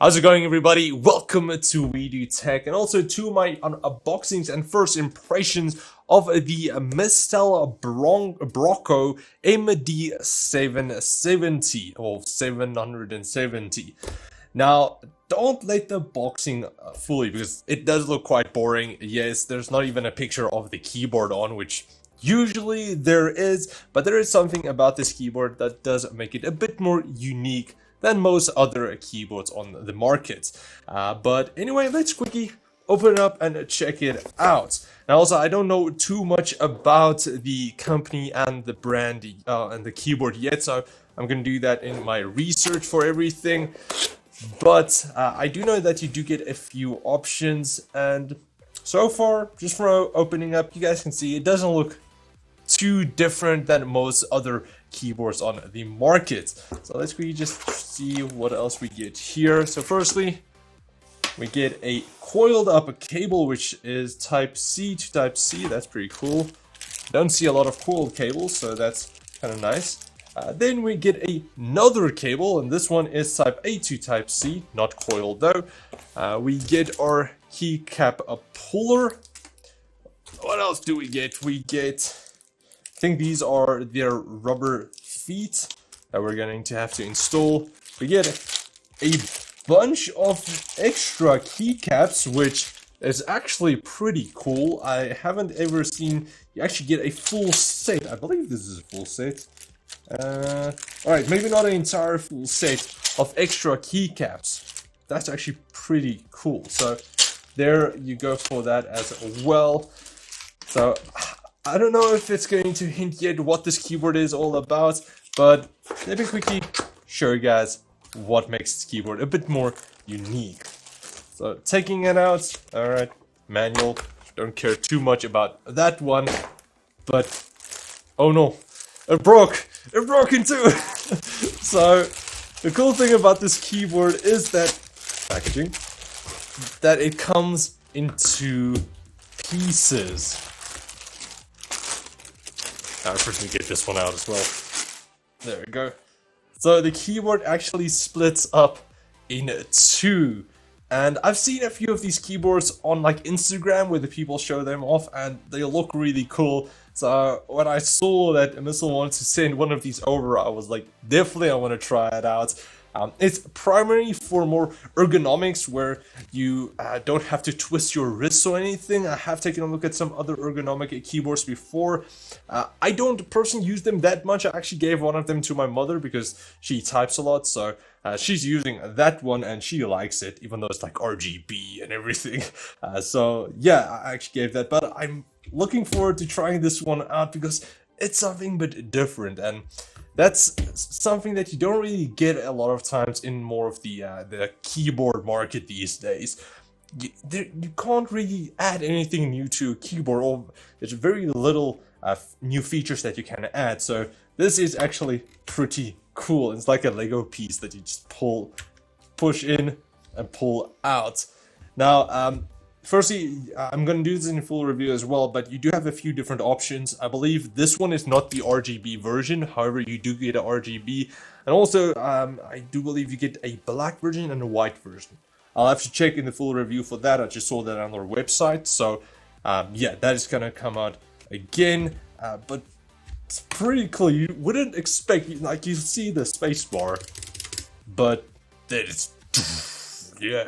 How's it going, everybody? Welcome to We Do Tech and also to my unboxings and first impressions of the Mistel Barocco MD770 or 770. Now, don't let the boxing fool you because it does look quite boring. Yes, there's not even a picture of the keyboard on, which usually there is, but there is something about this keyboard that does make it a bit more unique than most other keyboards on the market. But anyway, let's quickly open it up and check it out. Now also, I don't know too much about the company and the brand and the keyboard yet, so I'm gonna do that in my research for everything. But I do know that you do get a few options, and so far, just from opening up, you guys can see it doesn't look too different than most other keyboards on the market. So let's quickly just see what else we get here. So firstly, we get a coiled up cable, which is type C to type C. That's pretty cool. Don't see a lot of coiled cables, so that's kind of nice. Then we get another cable, and this one is type A to type C, not coiled though. We get our keycap puller. What else do we get? We get, I think these are their rubber feet that we're going to have to install. We get a bunch of extra keycaps, which is actually pretty cool. I haven't ever seen you actually get a full set. I believe this is a full set. Alright, maybe not an entire full set of extra keycaps. That's actually pretty cool. So there you go for that as well. So I don't know if it's going to hint yet what this keyboard is all about, but let me quickly show you guys what makes this keyboard a bit more unique. So taking it out, alright, manual, don't care too much about that one, but oh no, it broke in two. So the cool thing about this keyboard is that packaging, that it comes into pieces. I first need to get this one out as well. There we go. So the keyboard actually splits up in two. And I've seen a few of these keyboards on like Instagram where the people show them off and they look really cool. So when I saw that Mistel wanted to send one of these over, I was like, definitely I want to try it out. It's primarily for more ergonomics where you don't have to twist your wrists or anything. I have taken a look at some other ergonomic keyboards before. I don't personally use them that much. I actually gave one of them to my mother because she types a lot. So she's using that one and she likes it, even though it's like RGB and everything. So yeah, I actually gave that. But I'm looking forward to trying this one out because it's something but different. And that's something that you don't really get a lot of times in more of the keyboard market these days. You can't really add anything new to a keyboard, or there's very little new features that you can add. So this is actually pretty cool. It's like a Lego piece that you just push in and pull out. Now, firstly, I'm going to do this in a full review as well, but you do have a few different options. I believe this one is not the RGB version, however, you do get a RGB. And also, I do believe you get a black version and a white version. I'll have to check in the full review for that. I just saw that on their website. So, yeah, that is going to come out again. But it's pretty cool. You wouldn't expect, like, you see the space bar, but then it's... yeah,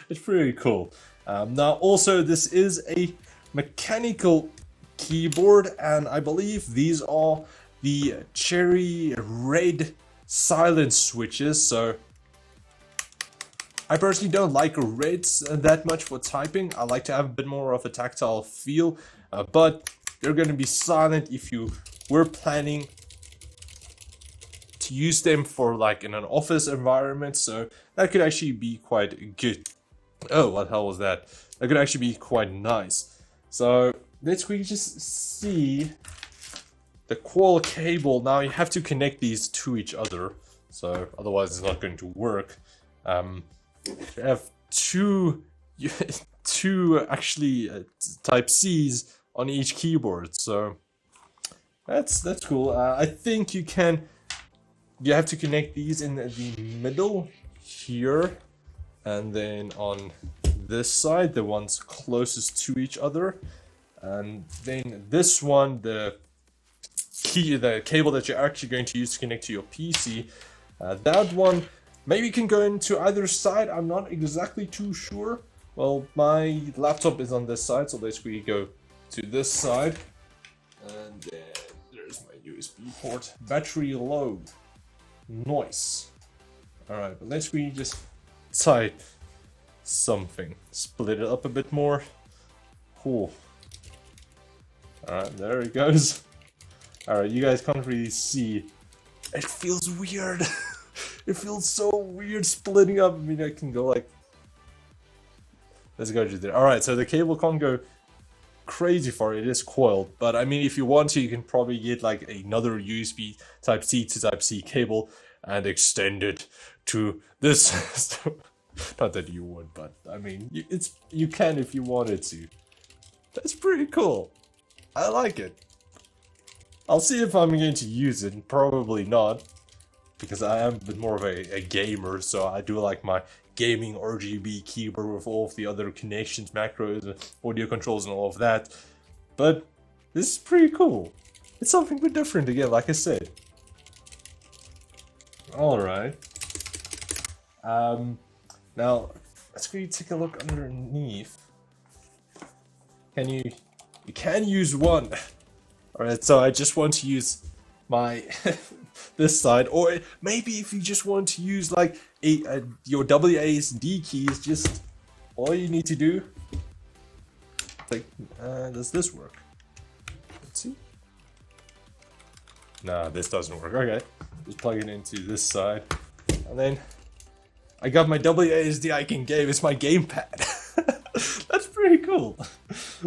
it's pretty cool. Now also this is a mechanical keyboard, and I believe these are the cherry red silence switches. So I personally don't like reds that much for typing. I like to have a bit more of a tactile feel, but they're going to be silent if you were planning to use them for like in an office environment. So that could actually be quite good. Oh, what the hell was that? That could actually be quite nice. So let's quickly just see the coil cable. Now you have to connect these to each other, so otherwise it's not going to work. You have two actually type C's on each keyboard, so that's cool. I think you have to connect these in the middle here, and then on this side, the ones closest to each other, and then this one, the cable that you're actually going to use to connect to your PC, that one maybe can go into either side. I'm not exactly too sure. Well, my laptop is on this side, so let's quickly go to this side, and then there's my USB port. Battery low. Nice. Alright, but let's quickly just type something. Split it up a bit more. Cool. Alright, there it goes. Alright, you guys can't really see. It feels weird. It feels so weird splitting up. I mean, I can go like... Let's go to there. Alright, so the cable can't go crazy far. It is coiled. But I mean, if you want to, you can probably get like another USB Type-C to Type-C cable and extend it to this. Not that you would, but I mean, you can if you wanted to. That's pretty cool. I like it. I'll see if I'm going to use it. Probably not, because I am a bit more of a gamer, so I do like my gaming RGB keyboard with all of the other connections, macros, and audio controls and all of that. But this is pretty cool. It's something a bit different again, like I said. Alright. Now, let's go take a look underneath. You can use one. Alright, so I just want to use my this side, or maybe if you just want to use like your WASD keys, just all you need to do, like, does this work? Let's see. Nah, this doesn't work. Okay, just plug it into this side, and then I got my WASD I can game. It's my gamepad. That's pretty cool.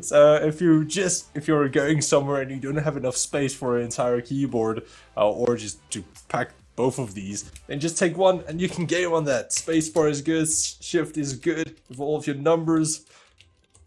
So if you're going somewhere and you don't have enough space for an entire keyboard, or just to pack both of these, then just take one and you can game on that. Spacebar is good, shift is good with all of your numbers.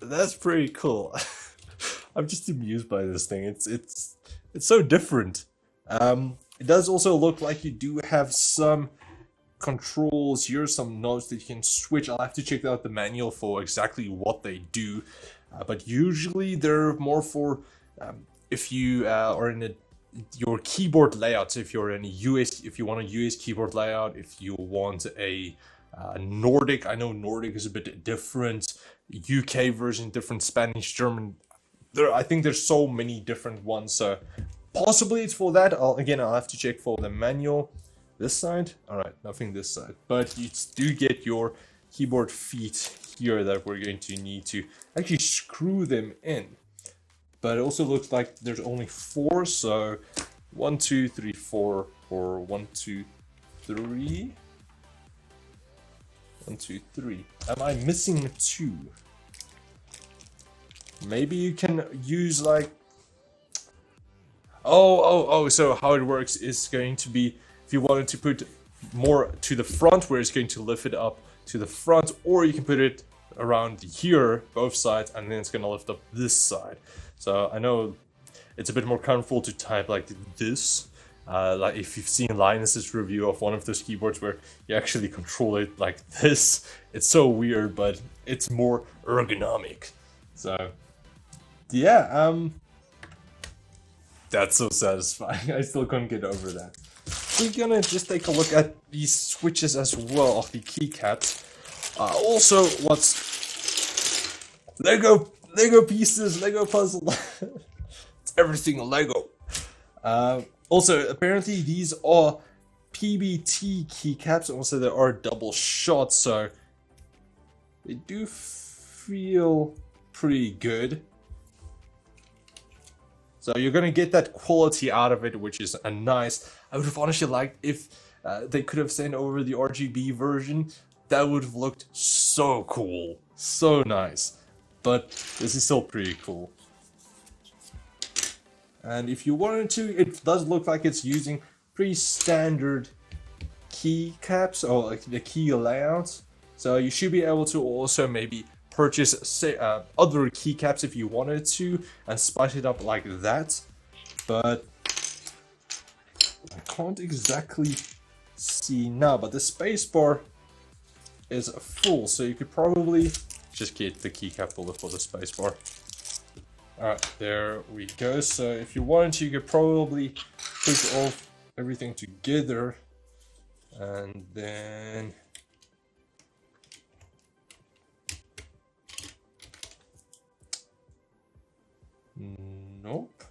That's pretty cool. I'm just amused by this thing. It's so different. It does also look like you do have some controls here, some knobs that you can switch. I'll have to check out the manual for exactly what they do, but usually they're more for if you are in your keyboard layout. So if you're in if you want a US keyboard layout, if you want a Nordic, I know Nordic is a bit different, UK version different, Spanish, German. I think there's so many different ones, so possibly it's for that. I'll have to check for the manual. This side? Alright, nothing this side. But you do get your keyboard feet here that we're going to need to actually screw them in. But it also looks like there's only 4, so 1, 2, 3, 4, or 1, 2, 3. 1, 2, 3. Am I missing 2? Maybe you can use like... Oh, so how it works is going to be, if you wanted to put more to the front, where it's going to lift it up to the front, or you can put it around here, both sides, and then it's going to lift up this side. So I know it's a bit more comfortable to type like this. Like if you've seen Linus's review of one of those keyboards where you actually control it like this, it's so weird, but it's more ergonomic. So yeah, that's so satisfying. I still can't get over that. We're gonna just take a look at these switches as well of the keycaps. Also, what's Lego pieces, Lego puzzle. It's everything Lego. Also, apparently these are PBT keycaps. Also, there are double shots, so they do feel pretty good. So you're gonna get that quality out of it, which is a nice. I would have honestly liked if they could have sent over the RGB version. That would have looked so cool, so nice. But this is still pretty cool. And if you wanted to, it does look like it's using pretty standard keycaps or like the key layouts. So you should be able to also maybe purchase say other keycaps if you wanted to and spice it up like that. But I can't exactly see now. But the spacebar is full, so you could probably just get the keycap holder for the spacebar. Alright, there we go. So if you wanted to, you could probably push off everything together, and then nope.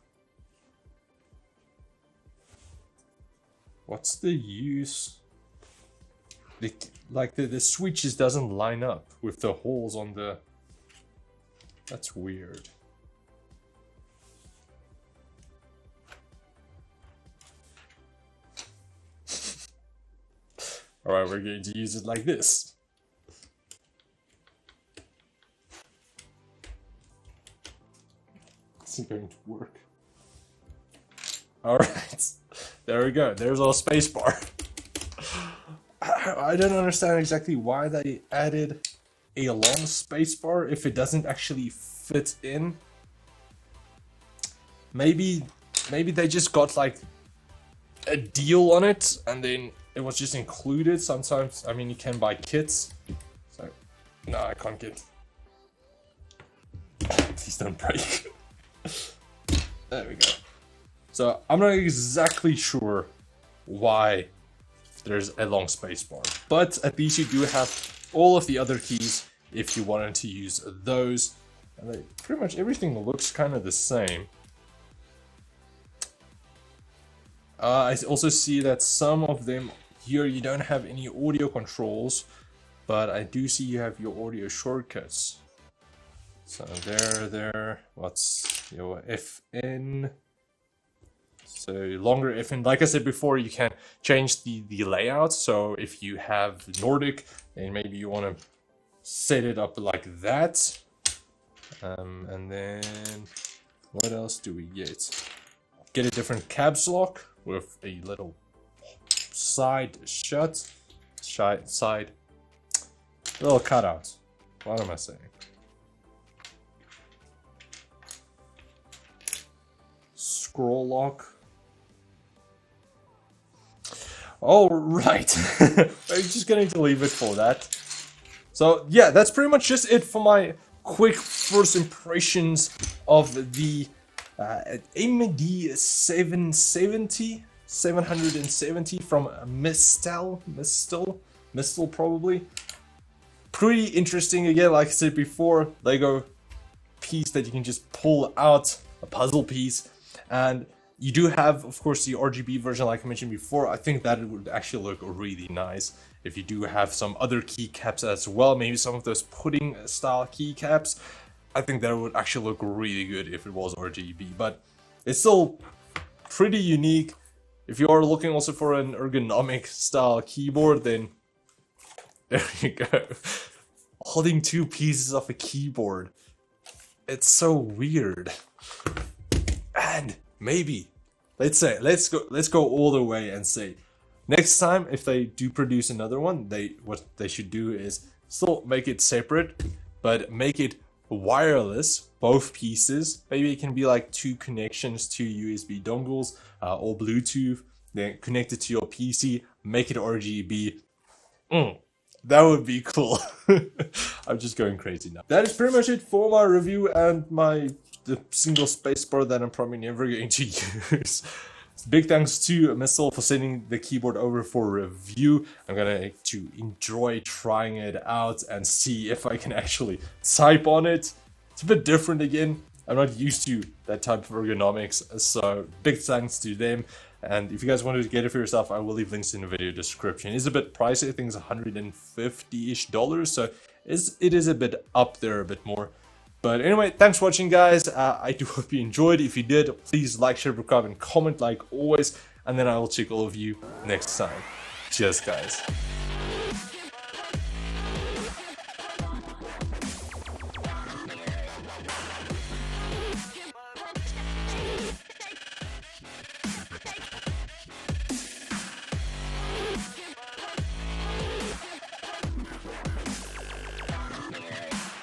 What's the use? The switches doesn't line up with the holes on the... That's weird. Alright, we're going to use it like this. It's going to work. Alright, there we go. There's our spacebar. I don't understand exactly why they added a long spacebar if it doesn't actually fit in. Maybe they just got like a deal on it and then it was just included. Sometimes, I mean, you can buy kits. So, no, I can't get. Please don't break. There we go. So I'm not exactly sure why there's a long spacebar, but at least you do have all of the other keys if you wanted to use those. And pretty much everything looks kind of the same. I also see that some of them here you don't have any audio controls, but I do see you have your audio shortcuts. So there, what's your FN? So longer FN, like I said before, you can change the layout. So if you have Nordic, then maybe you want to set it up like that. And then what else do we get? Get a different caps lock with a little side shut, side little cutout. What am I saying? Scroll lock. All right, I'm just going to leave it for that. So yeah, that's pretty much just it for my quick first impressions of the MD770 from Mistel probably. Pretty interesting again, like I said before, Lego piece that you can just pull out, a puzzle piece. And you do have, of course, the RGB version, like I mentioned before. I think that it would actually look really nice if you do have some other keycaps as well. Maybe some of those pudding style keycaps. I think that would actually look really good if it was RGB. But it's still pretty unique. If you are looking also for an ergonomic style keyboard, then there you go. Holding two pieces of a keyboard. It's so weird. And maybe, let's go all the way and say, next time if they do produce another one, what they should do is still make it separate, but make it wireless, both pieces. Maybe it can be like two connections, two USB dongles, or Bluetooth, then connect it to your PC, make it RGB. That would be cool. I'm just going crazy now. That is pretty much it for my review and the single spacebar that I'm probably never going to use. Big thanks to Mistel for sending the keyboard over for review. I'm gonna to enjoy trying it out and see if I can actually type on it. It's a bit different again. I'm not used to that type of ergonomics, so big thanks to them. And if you guys wanted to get it for yourself, I will leave links in the video description. It's a bit pricey. I think it's $150-ish, so it is a bit up there a bit more. But anyway, thanks for watching, guys. I do hope you enjoyed. If you did, please like, share, subscribe, and comment like always. And then I will check all of you next time. Cheers, guys.